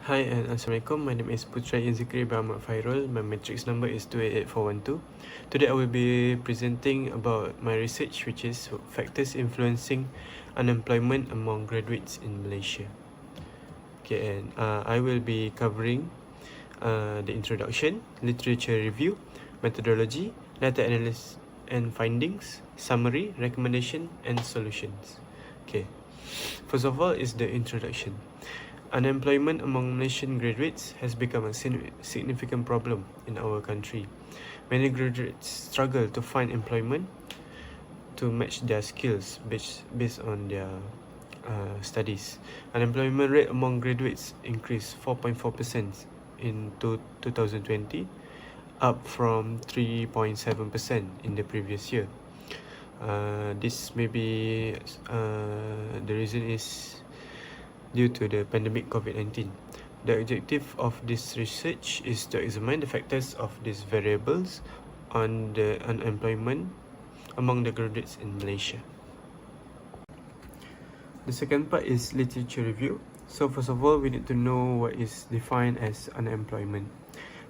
Hi and Assalamualaikum. My name is Putra in Zickery by Ahmad Fairul. My matrix number is 288412. Today I will be presenting about my research, which is factors influencing unemployment among graduates in Malaysia. Okay, and I will be covering the introduction, literature review, methodology, data analysis and findings, summary, recommendation and solutions. Okay, first of all is the introduction. Unemployment among Malaysian graduates has become a significant problem in our country. Many graduates struggle to find employment to match their skills based on their studies. Unemployment rate among graduates increased 4.4% in 2020, up from 3.7% in the previous year. This may be the reason is due to the pandemic COVID-19. The objective of this research is to examine the factors of these variables on the unemployment among the graduates in Malaysia. The second part is literature review. So first of all, we need to know what is defined as unemployment.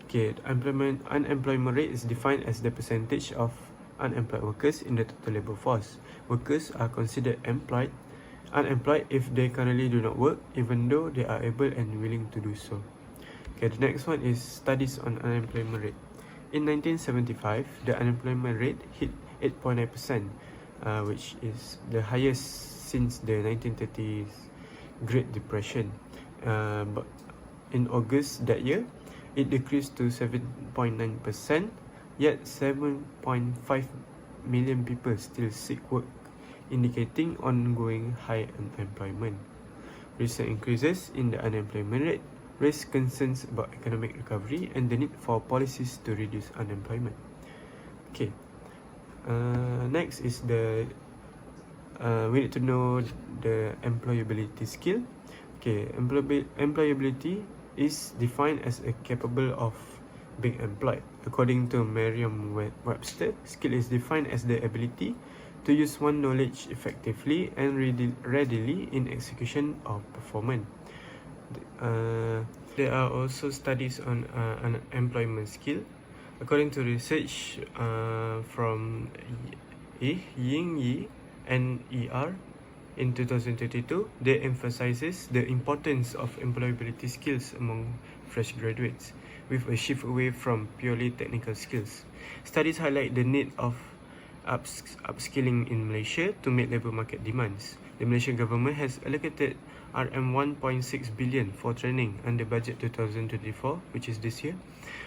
Okay, unemployment rate is defined as the percentage of unemployed workers in the total labor force. Workers are considered unemployed if they currently do not work, even though they are able and willing to do so. Okay, the next one is studies on unemployment rate. In 1975, the unemployment rate hit 8.9%, which is the highest since the 1930s Great Depression. But in August that year, it decreased to 7.9%, yet 7.5 million people still seek work, indicating ongoing high unemployment. Recent increases in the unemployment rate raise concerns about economic recovery and the need for policies to reduce unemployment. Okay, next is we need to know the employability skill. Okay, employability is defined as a capable of being employed. According to Merriam-Webster, skill is defined as the ability to use one knowledge effectively and readily in execution or performance. There are also studies on unemployment skill. According to research from Ying Yi and ER in 2022, they emphasizes the importance of employability skills among fresh graduates, with a shift away from purely technical skills. Studies highlight the need of upskilling in Malaysia to meet labour market demands. The Malaysian government has allocated RM1.6 billion for training under budget 2024, which is this year,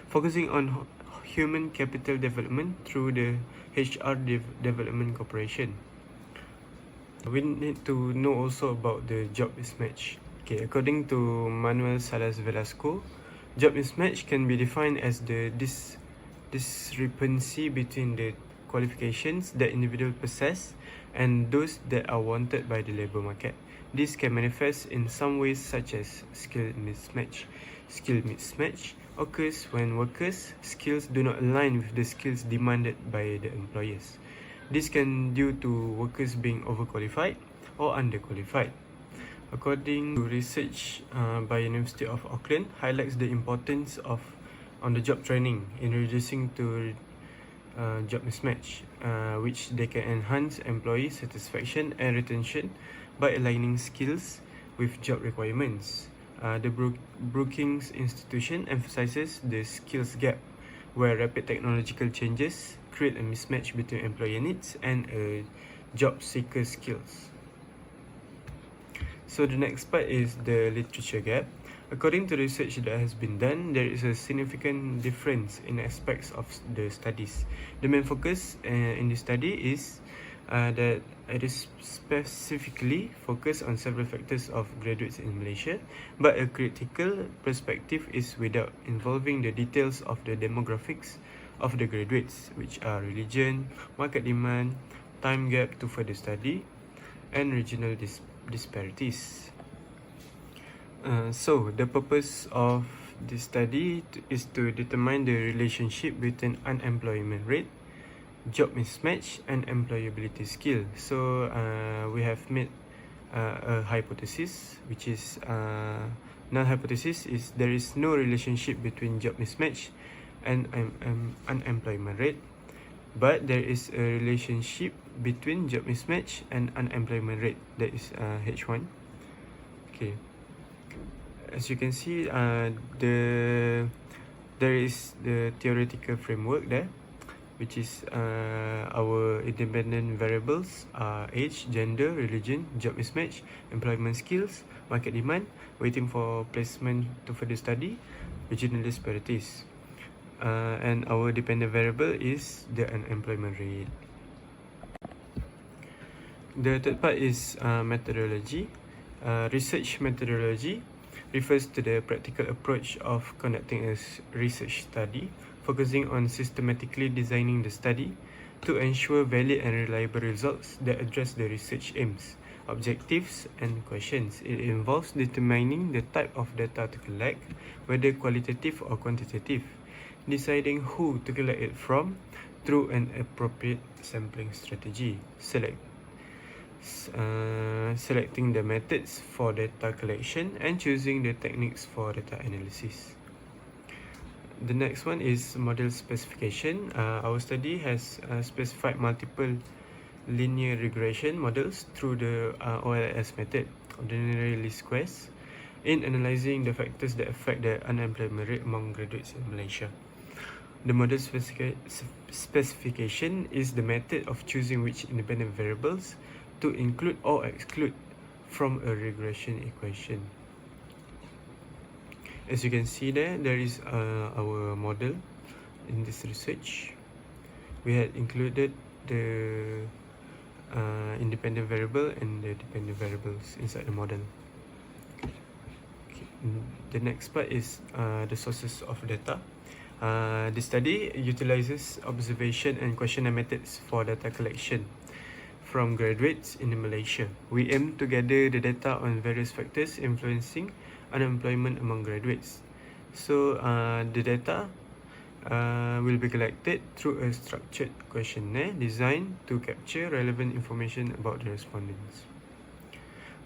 focusing on human capital development through the HR Development Corporation. We need to know also about the job mismatch. Okay, according to Manuel Salas Velasco, job mismatch can be defined as the discrepancy between the qualifications that individuals possess and those that are wanted by the labour market. This can manifest in some ways such as skill mismatch. Skill mismatch occurs when workers' skills do not align with the skills demanded by the employers. This can be due to workers being overqualified or underqualified. According to research by University of Auckland, highlights the importance of on-the-job training in reducing to job mismatch, which they can enhance employee satisfaction and retention by aligning skills with job requirements. The Brookings Institution emphasizes the skills gap, where rapid technological changes create a mismatch between employer needs and job seeker skills. So the next part is the literature gap. According to research that has been done, there is a significant difference in aspects of the studies. The main focus in this study is that it is specifically focused on several factors of graduates in Malaysia, but a critical perspective is without involving the details of the demographics of the graduates, which are religion, market demand, time gap to further study, and regional disparities. So the purpose of this study is to determine the relationship between unemployment rate, job mismatch, and employability skill. So we have made a hypothesis, which is Null hypothesis is there is no relationship between job mismatch and unemployment rate, but there is a relationship between job mismatch and unemployment rate, that is H1. Okay, as you can see, there is the theoretical framework there, which is our independent variables are age, gender, religion, job mismatch, employment skills, market demand, waiting for placement to further study, regional disparities. And our dependent variable is the unemployment rate. The third part is methodology. Research methodology refers to the practical approach of conducting a research study, focusing on systematically designing the study to ensure valid and reliable results that address the research aims, objectives, and questions. It involves determining the type of data to collect, whether qualitative or quantitative, deciding who to collect it from through an appropriate sampling strategy, selecting the methods for data collection, and choosing the techniques for data analysis. The next one is model specification. Our study has specified multiple linear regression models through the OLS method, ordinary least squares, in analyzing the factors that affect the unemployment rate among graduates in Malaysia. The model specification is the method of choosing which independent variables to include or exclude from a regression equation. As you can see there is our model in this research. We had included the independent variable and the dependent variables inside the model. Okay. The next part is the sources of data. The study utilizes observation and questionnaire methods for data collection from graduates in Malaysia. We aim to gather the data on various factors influencing unemployment among graduates. So the data will be collected through a structured questionnaire designed to capture relevant information about the respondents.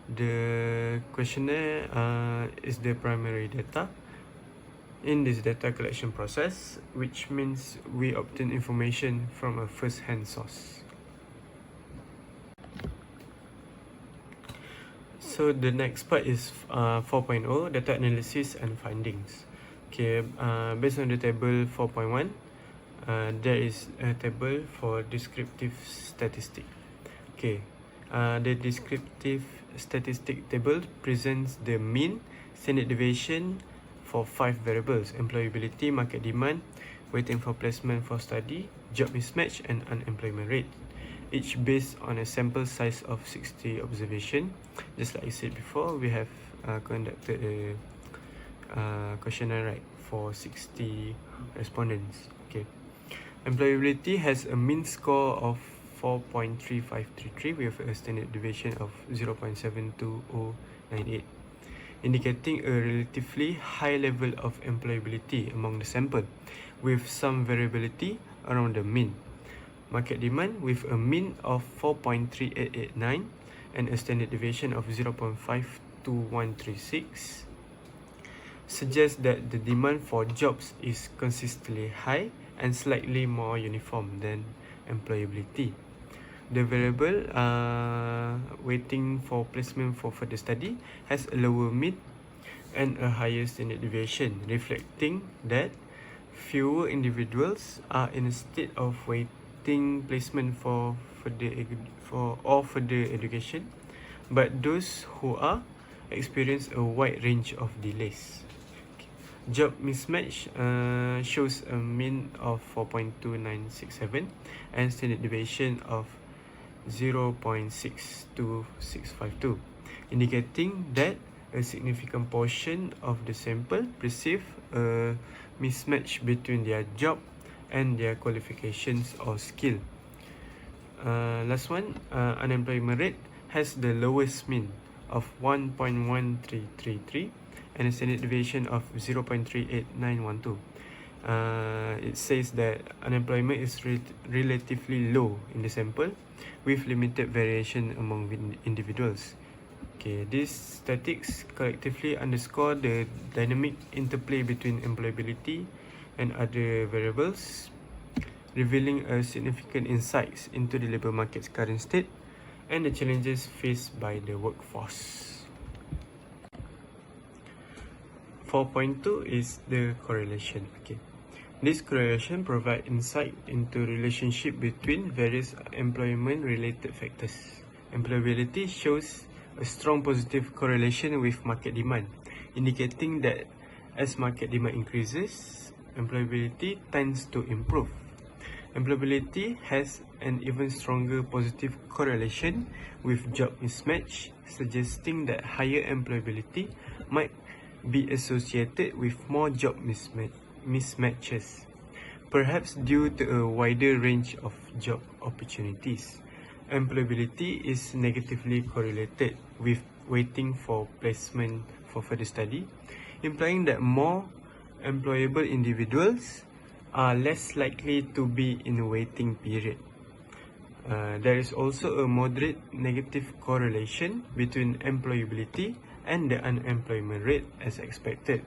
The questionnaire is the primary data in this data collection process, which means we obtain information from a first-hand source. So the next part is 4.0, data analysis and findings. Okay, based on the table 4.1, there is a table for descriptive statistic. Okay, the descriptive statistic table presents the mean, standard deviation for 5 variables: employability, market demand, waiting for placement for study, job mismatch, and unemployment rate, each based on a sample size of 60 observation. Just like I said before, we have conducted a questionnaire, right, for 60 respondents. Okay, employability has a mean score of 4.3533 with a standard deviation of 0.72098, indicating a relatively high level of employability among the sample, with some variability around the mean. Market demand with a mean of 4.3889 and a standard deviation of 0.52136 suggests that the demand for jobs is consistently high and slightly more uniform than employability. The variable waiting for placement for further study has a lower mean and a higher standard deviation, reflecting that fewer individuals are in a state of waiting placement for further education, but those who are experience a wide range of delays. Job mismatch shows a mean of 4.2967 and standard deviation of 0.62652, indicating that a significant portion of the sample perceive a mismatch between their job and their qualifications or skill. Last one, unemployment rate has the lowest mean of 1.1333 and a standard deviation of 0.38912. It says that unemployment is relatively low in the sample, with limited variation among individuals. Okay, these statistics collectively underscore the dynamic interplay between employability and other variables, revealing a significant insights into the labour market's current state and the challenges faced by the workforce. 4.2 is the correlation. Okay, this correlation provides insight into relationship between various employment-related factors. Employability shows a strong positive correlation with market demand, indicating that as market demand increases, employability tends to improve. Employability has an even stronger positive correlation with job mismatch, suggesting that higher employability might be associated with more job mismatches, perhaps due to a wider range of job opportunities. Employability is negatively correlated with waiting for placement for further study, implying that more employable individuals are less likely to be in a waiting period. There is also a moderate negative correlation between employability and the unemployment rate as expected.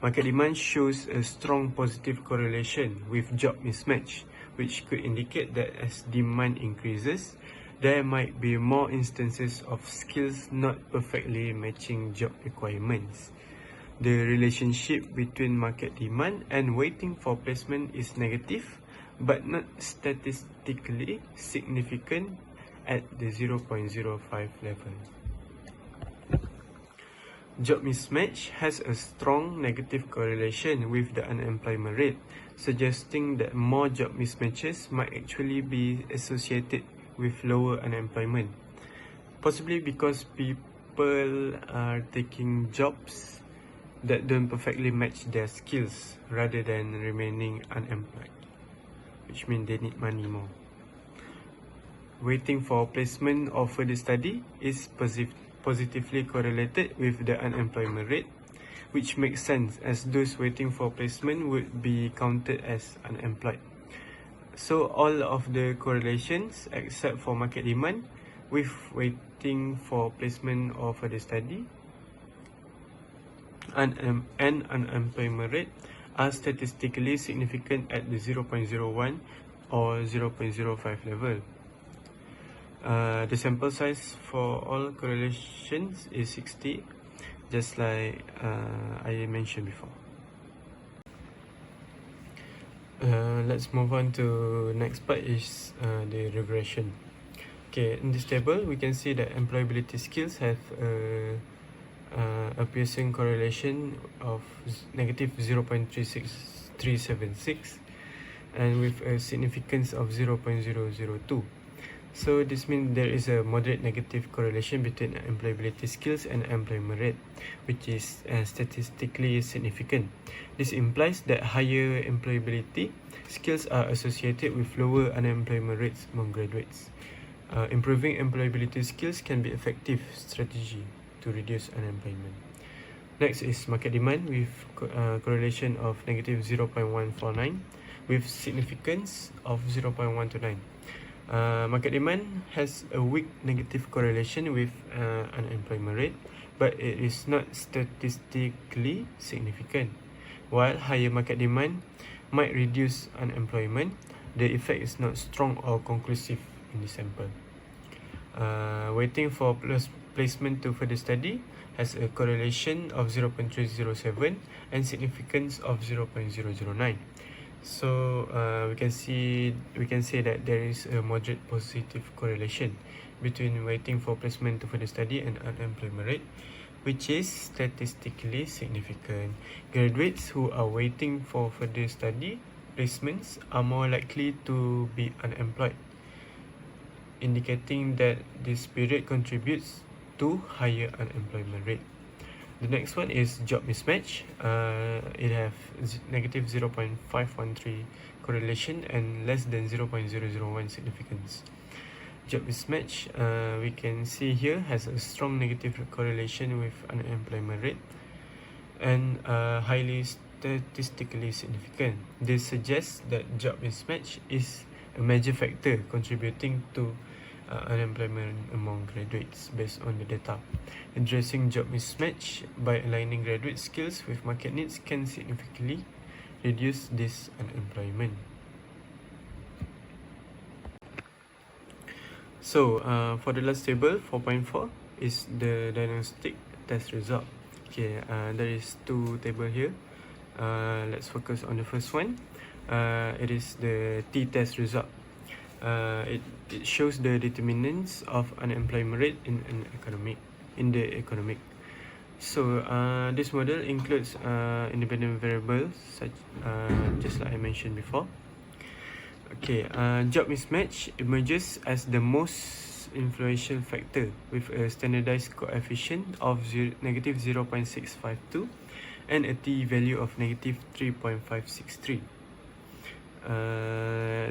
Market demand shows a strong positive correlation with job mismatch, which could indicate that as demand increases, there might be more instances of skills not perfectly matching job requirements. The relationship between market demand and waiting for placement is negative, but not statistically significant at the 0.05 level. Job mismatch has a strong negative correlation with the unemployment rate, suggesting that more job mismatches might actually be associated with lower unemployment, possibly because people are taking jobs that don't perfectly match their skills rather than remaining unemployed, which means they need money more. Waiting for placement or further study is positively correlated with the unemployment rate, which makes sense as those waiting for placement would be counted as unemployed. So all of the correlations except for market demand with waiting for placement or further study and unemployment rate are statistically significant at the 0.01 or 0.05 level. The sample size for all correlations is 60, just like I mentioned before. Let's move on to next part is the regression. Okay, in this table we can see that employability skills have a Pearson correlation of negative 0.376 and with a significance of 0.002. So this means there is a moderate negative correlation between employability skills and employment rate, which is statistically significant. This implies that higher employability skills are associated with lower unemployment rates among graduates. Improving employability skills can be an effective strategy to reduce unemployment. Next is market demand with correlation of negative 0.149 with significance of 0.129. Market demand has a weak negative correlation with unemployment rate, but it is not statistically significant. While higher market demand might reduce unemployment, the effect is not strong or conclusive in the sample. Waiting for placement to further study has a correlation of 0.307 and significance of 0.009. So we can say that there is a moderate positive correlation between waiting for placement to further study and unemployment rate, which is statistically significant. Graduates who are waiting for further study placements are more likely to be unemployed, indicating that this period contributes to higher unemployment rate. The next one is job mismatch. It have negative 0.513 correlation and less than 0.001 significance. Job mismatch, we can see here, has a strong negative correlation with unemployment rate and highly statistically significant. This suggests that job mismatch is a major factor contributing to unemployment among graduates based on the data. Addressing job mismatch by aligning graduate skills with market needs can significantly reduce this unemployment. So for the last table, 4.4 is the diagnostic test result. Okay, there is two table here. Let's focus on the first one. It is the t-test result. It shows the determinants of unemployment rate in the economic. So this model includes independent variables such just like I mentioned before. Okay, job mismatch emerges as the most influential factor with a standardized coefficient of negative 0.652 and a t-value of negative 3.563.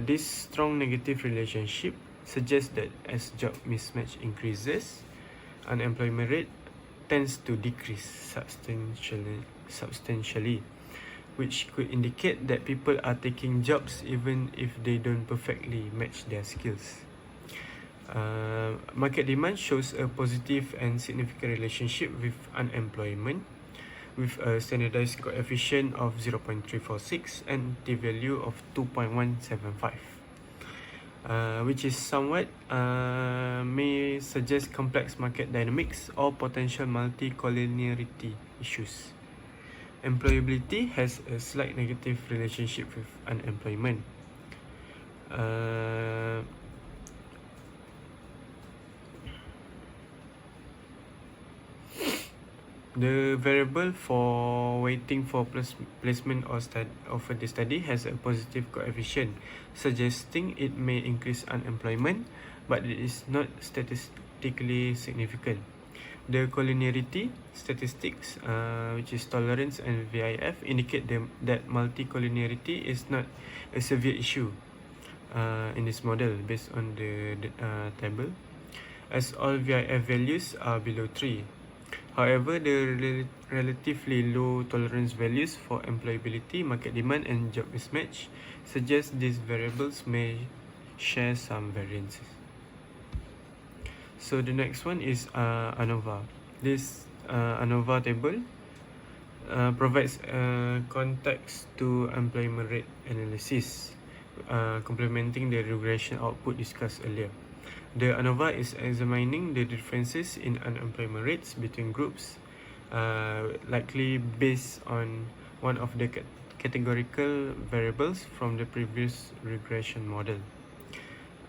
This strong negative relationship suggests that as job mismatch increases, unemployment rate tends to decrease substantially, which could indicate that people are taking jobs even if they don't perfectly match their skills. Market demand shows a positive and significant relationship with unemployment, with a standardized coefficient of 0.346 and t-value of 2.175, which is somewhat may suggest complex market dynamics or potential multi-collinearity issues. Employability has a slight negative relationship with unemployment. The variable for waiting for placement or for the study has a positive coefficient, suggesting it may increase unemployment, but it is not statistically significant. The collinearity statistics, which is tolerance and VIF, indicate that multi-collinearity is not a severe issue in this model based on the table, as all VIF values are below 3. However, the relatively low tolerance values for employability, market demand, and job mismatch suggest these variables may share some variances. So the next one is ANOVA. This ANOVA table provides context to employment rate analysis, complementing the regression output discussed earlier. The ANOVA is examining the differences in unemployment rates between groups, likely based on one of the categorical variables from the previous regression model.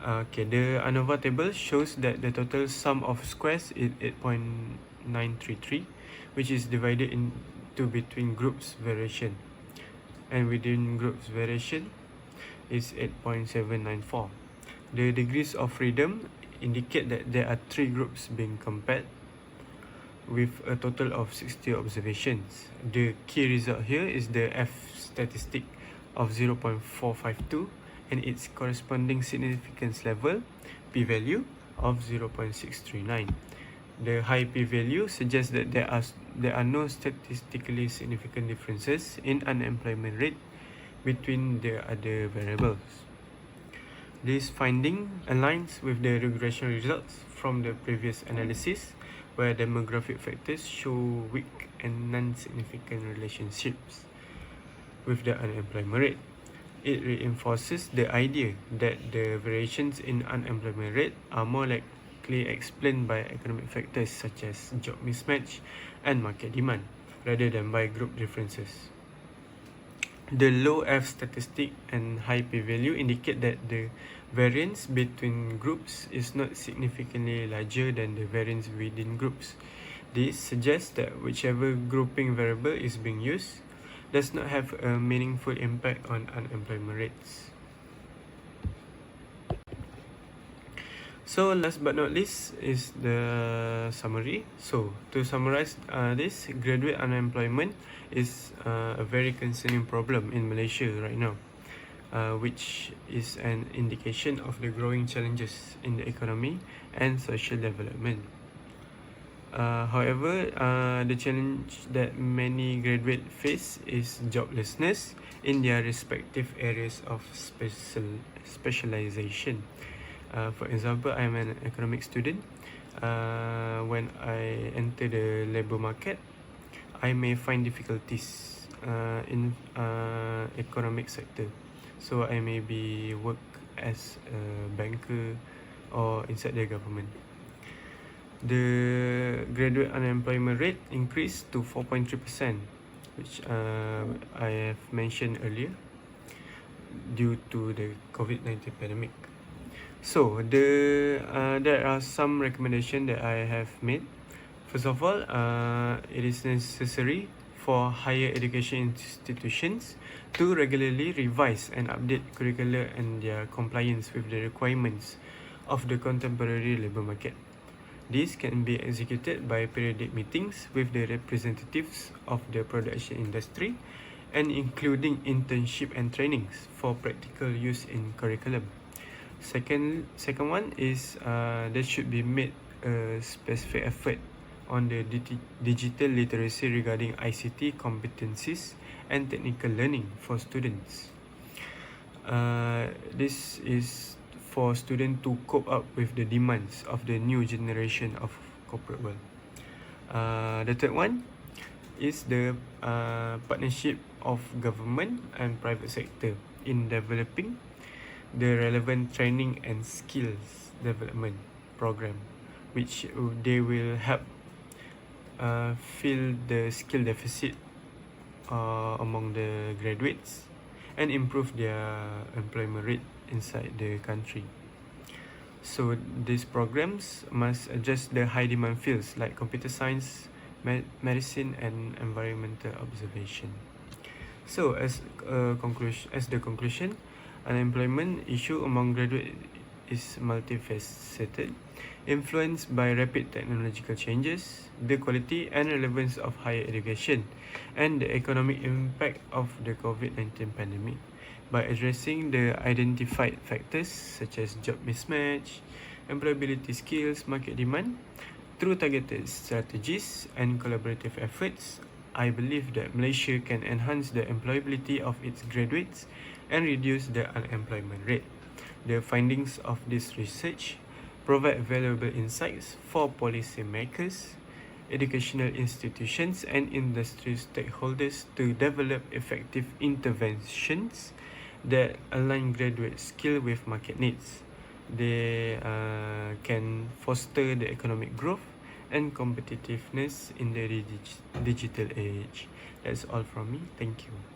Okay, the ANOVA table shows that the total sum of squares is 8.933, which is divided into between groups variation, and within groups variation is 8.794. The degrees of freedom indicate that there are 3 groups being compared with a total of 60 observations. The key result here is the F statistic of 0.452 and its corresponding significance level, p-value, of 0.639. The high p-value suggests that there are no statistically significant differences in unemployment rate between the other variables. This finding aligns with the regression results from the previous analysis, where demographic factors show weak and non-significant relationships with the unemployment rate. It reinforces the idea that the variations in unemployment rate are more likely explained by economic factors such as job mismatch and market demand, rather than by group differences. The low F statistic and high p-value indicate that the variance between groups is not significantly larger than the variance within groups. This suggests that whichever grouping variable is being used does not have a meaningful impact on unemployment rates. So last but not least is the summary. So to summarize this, graduate unemployment is a very concerning problem in Malaysia right now, which is an indication of the growing challenges in the economy and social development. However, the challenge that many graduates face is joblessness in their respective areas of specialization. For example, I'm an economic student. When I enter the labour market, I may find difficulties in economic sector. So I may be work as a banker or inside the government. The graduate unemployment rate increased to 4.3%, which I have mentioned earlier, due to the COVID-19 pandemic. So there are some recommendations that I have made. First of all, it is necessary for higher education institutions to regularly revise and update curricula and their compliance with the requirements of the contemporary labour market. This can be executed by periodic meetings with the representatives of the production industry and including internship and trainings for practical use in curriculum. Second one is there should be made a specific effort on the digital literacy regarding ICT competencies and technical learning for students. This is for students to cope up with the demands of the new generation of corporate world. The third one is the partnership of government and private sector in developing the relevant training and skills development program, which they will help fill the skill deficit among the graduates and improve their employment rate inside the country. So these programs must address the high demand fields like computer science, medicine and environmental observation. So as the conclusion, unemployment issue among graduates is multifaceted, influenced by rapid technological changes, the quality and relevance of higher education, and the economic impact of the COVID-19 pandemic. By addressing the identified factors such as job mismatch, employability skills, market demand, through targeted strategies and collaborative efforts, I believe that Malaysia can enhance the employability of its graduates and reduce the unemployment rate. The findings of this research provide valuable insights for policymakers, educational institutions and industry stakeholders to develop effective interventions that align graduate skill with market needs. They can foster the economic growth and competitiveness in the digital age. That's all from me. Thank you.